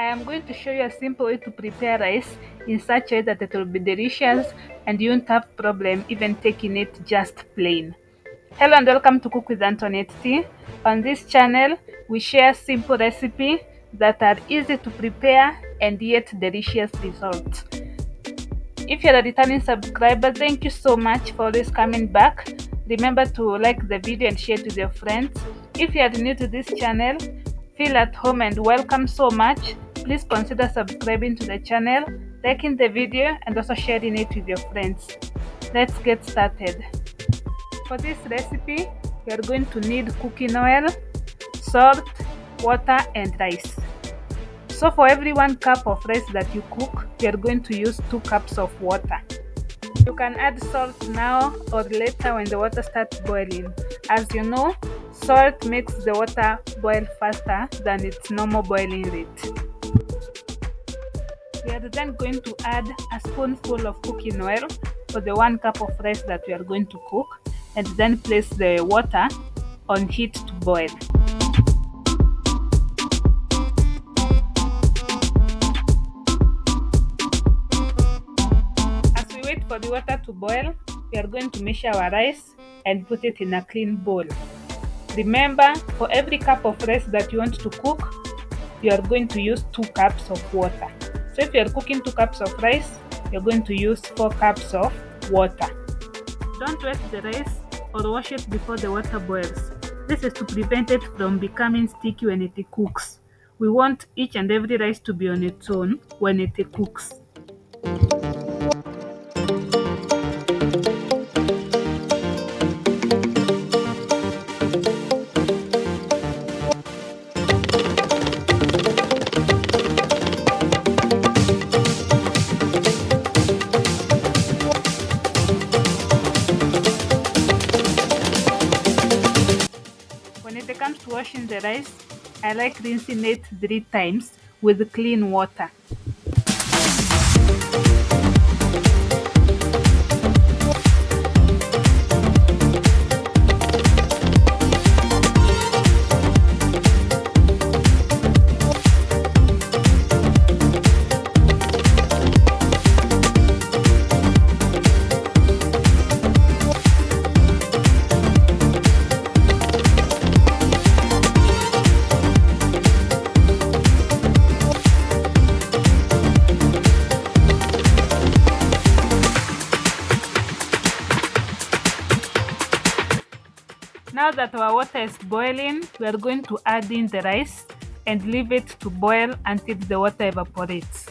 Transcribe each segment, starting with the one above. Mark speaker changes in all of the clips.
Speaker 1: I am going to show you a simple way to prepare rice in such a way that it will be delicious and you won't have problem even taking it just plain. Hello and welcome to Cook with Antoniette. On this channel, we share simple recipes that are easy to prepare and yet delicious results. If you're a returning subscriber, thank you so much for always coming back. Remember to like the video and share it with your friends. If you are new to this channel, feel at home and welcome so much. Please consider subscribing to the channel, liking the video and also sharing it with your friends. Let's get started. For this recipe, we are going to need cooking oil, salt, water and rice. So for every 1 cup of rice that you cook, we are going to use 2 cups of water. You can add salt now or later when the water starts boiling. As you know, salt makes the water boil faster than its normal boiling rate. We are then going to add a spoonful of cooking oil for the 1 cup of rice that we are going to cook, and then place the water on heat to boil. As we wait for the water to boil, we are going to measure our rice and put it in a clean bowl. Remember, for every cup of rice that you want to cook, you are going to use 2 cups of water. So if you are cooking 2 cups of rice, you are going to use 4 cups of water. Don't wet the rice or wash it before the water boils. This is to prevent it from becoming sticky when it cooks. We want each and every rice to be on its own when it cooks. When it comes to washing the rice, I like rinsing it 3 times with clean water. Now that our water is boiling, we are going to add in the rice and leave it to boil until the water evaporates.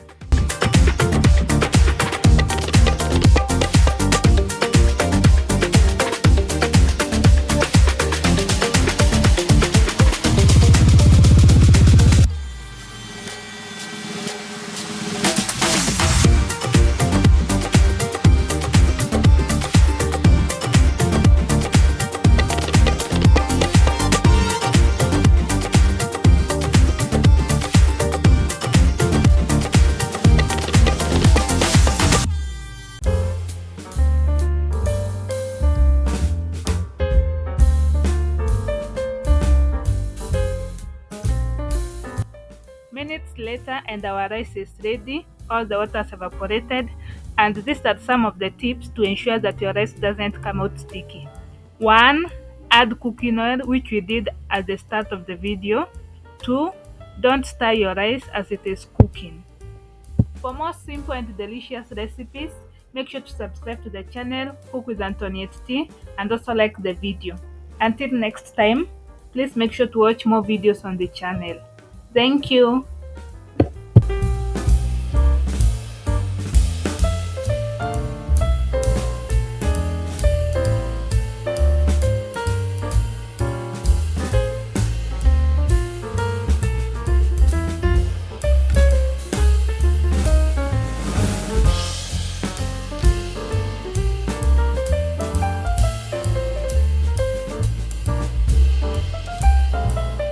Speaker 1: Minutes later and our rice is ready, all the water has evaporated, and these are some of the tips to ensure that your rice doesn't come out sticky. 1. Add cooking oil, which we did at the start of the video. 2. Don't stir your rice as it is cooking. For more simple and delicious recipes, make sure to subscribe to the channel Cook with Antoniette and also like the video. Until next time, please make sure to watch more videos on the channel. Thank you.